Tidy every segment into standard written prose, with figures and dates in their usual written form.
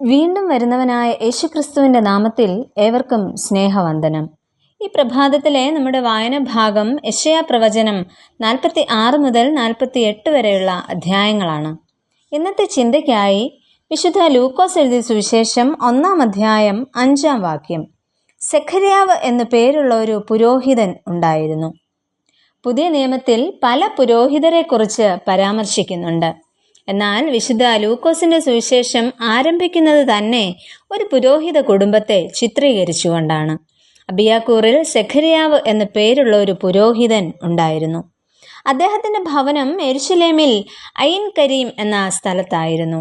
വീണ്ടും വരുന്നവനായ യേശുക്രിസ്തുവിൻ്റെ നാമത്തിൽ ഏവർക്കും സ്നേഹവന്ദനം. ഈ പ്രഭാതത്തിലെ നമ്മുടെ വായന ഭാഗം യെശയ്യാ പ്രവചനം 46 മുതൽ 48 വരെയുള്ള അധ്യായങ്ങളാണ്. ഇന്നത്തെ ചിന്തയ്ക്കായി വിശുദ്ധ ലൂക്കോസ് എഴുതിയ സുവിശേഷം 1-ാം അധ്യായം 5-ാം വാക്യം. സെഖര്യാവ് എന്നു പേരുള്ള ഒരു പുരോഹിതൻ ഉണ്ടായിരുന്നു. പുതിയ നിയമത്തിൽ പല പുരോഹിതരെക്കുറിച്ച് പരാമർശിക്കുന്നുണ്ട്. എന്നാൽ വിശുദ്ധ ലൂക്കോസിന്റെ സുവിശേഷം ആരംഭിക്കുന്നത് തന്നെ ഒരു പുരോഹിത കുടുംബത്തെ ചിത്രീകരിച്ചുകൊണ്ടാണ്. അബിയാക്കൂറിൽ സെഖര്യാവ് എന്ന പേരുള്ള ഒരു പുരോഹിതൻ ഉണ്ടായിരുന്നു. അദ്ദേഹത്തിന്റെ ഭവനം യെരുശലേമിൽ അയിൻ കരീം എന്ന സ്ഥലത്തായിരുന്നു.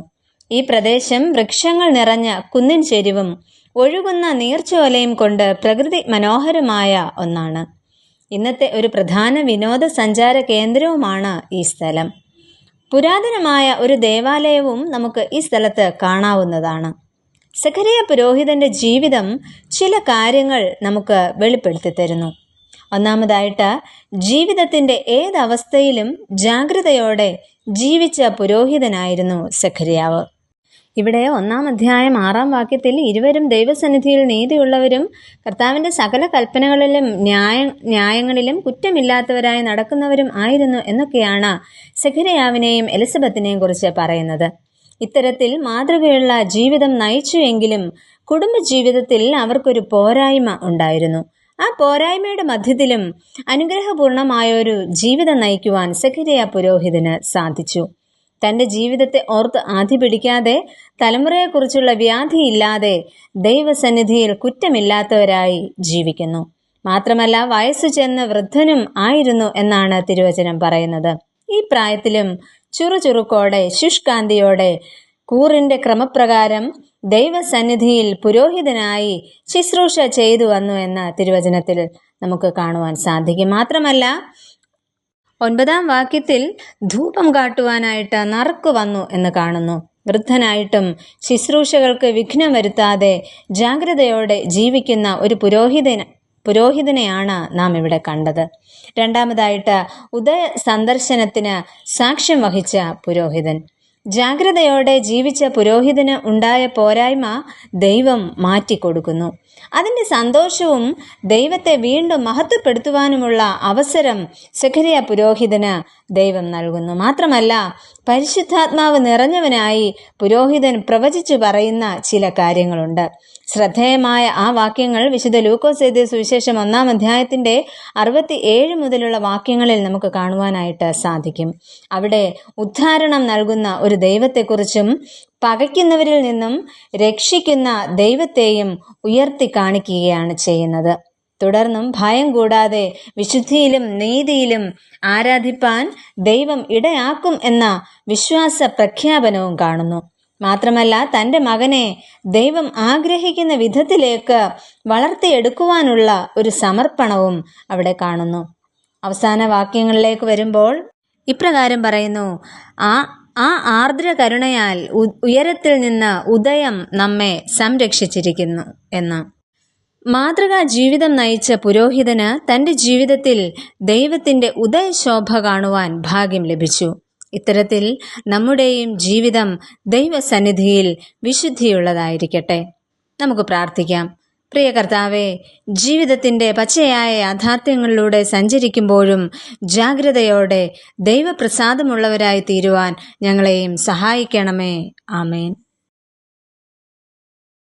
ഈ പ്രദേശം വൃക്ഷങ്ങൾ നിറഞ്ഞ കുന്നിൻ ചെരിവും ഒഴുകുന്ന നീർച്ചോലയും കൊണ്ട് പ്രകൃതി മനോഹരമായ ഒന്നാണ്. ഇന്നത്തെ ഒരു പ്രധാന വിനോദസഞ്ചാര കേന്ദ്രവുമാണ് ഈ സ്ഥലം. പുരാതനമായ ഒരു ദേവാലയവും നമുക്ക് ഈ സ്ഥലത്ത് കാണാവുന്നതാണ്. സെഖര്യാ പുരോഹിതന്റെ ജീവിതം ചില കാര്യങ്ങൾ നമുക്ക് വെളിപ്പെടുത്തി തരുന്നു. ഒന്നാമതായിട്ട്, ജീവിതത്തിന്റെ ഏതവസ്ഥയിലും ജാഗ്രതയോടെ ജീവിച്ച പുരോഹിതനായിരുന്നു സെഖര്യാവ്. ഇവിടെ 1-ാം അധ്യായം 6-ാം വാക്യത്തിൽ ഇരുവരും ദൈവസന്നിധിയിൽ നീതിയുള്ളവരും കർത്താവിൻ്റെ സകല കൽപ്പനകളിലും ന്യായങ്ങളിലും കുറ്റമില്ലാത്തവരായി നടക്കുന്നവരും ആയിരുന്നു എന്നൊക്കെയാണ് സെഖര്യാവിനെയും എലിസബത്തിനെയും കുറിച്ച് പറയുന്നത്. ഇത്തരത്തിൽ മാതൃകയുള്ള ജീവിതം നയിച്ചു എങ്കിലും കുടുംബജീവിതത്തിൽ അവർക്കൊരു പോരായ്മ ഉണ്ടായിരുന്നു. ആ പോരായ്മയുടെ മധ്യത്തിലും അനുഗ്രഹപൂർണമായ ഒരു ജീവിതം നയിക്കുവാൻ സെഖര്യാ പുരോഹിതന് സാധിച്ചു. തൻ്റെ ജീവിതത്തെ ഓർത്ത് ആധി പിടിക്കാതെ, തലമുറയെക്കുറിച്ചുള്ള വ്യാധിയില്ലാതെ ദൈവസന്നിധിയിൽ കുറ്റമില്ലാത്തവരായി ജീവിക്കുന്നു. മാത്രമല്ല, വയസ്സു ചെന്ന് വൃദ്ധനും ആയിരുന്നു എന്നാണ് തിരുവചനം പറയുന്നത്. ഈ പ്രായത്തിലും ചുറുചുറുക്കോടെ ശുഷ്കാന്തിയോടെ കൂറിന്റെ ക്രമപ്രകാരം ദൈവസന്നിധിയിൽ പുരോഹിതനായി ശുശ്രൂഷ ചെയ്തു വന്നു എന്ന് തിരുവചനത്തിൽ നമുക്ക് കാണുവാൻ സാധിക്കും. മാത്രമല്ല, 9-ാം വാക്യത്തിൽ ധൂപം കാട്ടുവാനായിട്ട് നറുക്ക് വന്നു എന്ന് കാണുന്നു. വൃദ്ധനായിട്ടും ശുശ്രൂഷകൾക്ക് വിഘ്നം വരുത്താതെ ജാഗ്രതയോടെ ജീവിക്കുന്ന ഒരു പുരോഹിതനെയാണ് നാം ഇവിടെ കണ്ടത്. രണ്ടാമതായിട്ട്, ഉദയ സന്ദർശനത്തിന് സാക്ഷ്യം വഹിച്ച പുരോഹിതൻ. ജാഗ്രതയോടെ ജീവിച്ച പുരോഹിതന് ഉണ്ടായ പോരായ്മ ദൈവം മാറ്റിക്കൊടുക്കുന്നു. അതിൻ്റെ സന്തോഷവും ദൈവത്തെ വീണ്ടും മഹത്വപ്പെടുത്തുവാനുമുള്ള അവസരം സെഖര്യാ പുരോഹിതന് ദൈവം നൽകുന്നു. മാത്രമല്ല, പരിശുദ്ധാത്മാവ് നിറഞ്ഞവനായി പുരോഹിതൻ പ്രവചിച്ചു പറയുന്ന ചില കാര്യങ്ങളുണ്ട്. ശ്രദ്ധേയമായ ആ വാക്യങ്ങൾ വിശുദ്ധ ലൂക്കോസ് എഴുതിയ സുവിശേഷം 1-ാം അധ്യായത്തിൻ്റെ 67 മുതലുള്ള വാക്യങ്ങളിൽ നമുക്ക് കാണുവാനായിട്ട് സാധിക്കും. അവിടെ ഉദ്ധാരണം നൽകുന്ന ഒരു ദൈവത്തെക്കുറിച്ചും പകയ്ക്കുന്നവരിൽ നിന്നും രക്ഷിക്കുന്ന ദൈവത്തെയും ഉയർത്തി കാണിക്കുകയാണ് ചെയ്യുന്നത്. തുടർന്നും ഭയം കൂടാതെ വിശുദ്ധിയിലും നീതിയിലും ആരാധിപ്പാൻ ദൈവം ഇടയാക്കും എന്ന വിശ്വാസ പ്രഖ്യാപനവും കാണുന്നു. മാത്രമല്ല, തൻ്റെ മകനെ ദൈവം ആഗ്രഹിക്കുന്ന വിധത്തിലേക്ക് വളർത്തിയെടുക്കുവാനുള്ള ഒരു സമർപ്പണവും അവിടെ കാണുന്നു. അവസാന വാക്യങ്ങളിലേക്ക് വരുമ്പോൾ ഇപ്രകാരം പറയുന്നു: ആ ആർദ്ര കരുണയാൽ ഉയരത്തിൽ നിന്ന് ഉദയം നമ്മെ സംരക്ഷിച്ചിരിക്കുന്നു എന്ന്. മാതൃകാ ജീവിതം നയിച്ച പുരോഹിതന് തൻ്റെ ജീവിതത്തിൽ ദൈവത്തിൻ്റെ ഉദയശോഭ കാണുവാൻ ഭാഗ്യം ലഭിച്ചു. ഇത്തരത്തിൽ നമ്മുടെയും ജീവിതം ദൈവസന്നിധിയിൽ വിശുദ്ധിയുള്ളതായിരിക്കട്ടെ. നമുക്ക് പ്രാർത്ഥിക്കാം. പ്രിയ കർത്താവേ, ജീവിതത്തിൻ്റെ പച്ചയായ യാഥാർത്ഥ്യങ്ങളിലൂടെ സഞ്ചരിക്കുമ്പോഴും ജാഗ്രതയോടെ ദൈവപ്രസാദമുള്ളവരായി തീരുവാൻ ഞങ്ങളെയും സഹായിക്കണമേ. ആമേൻ.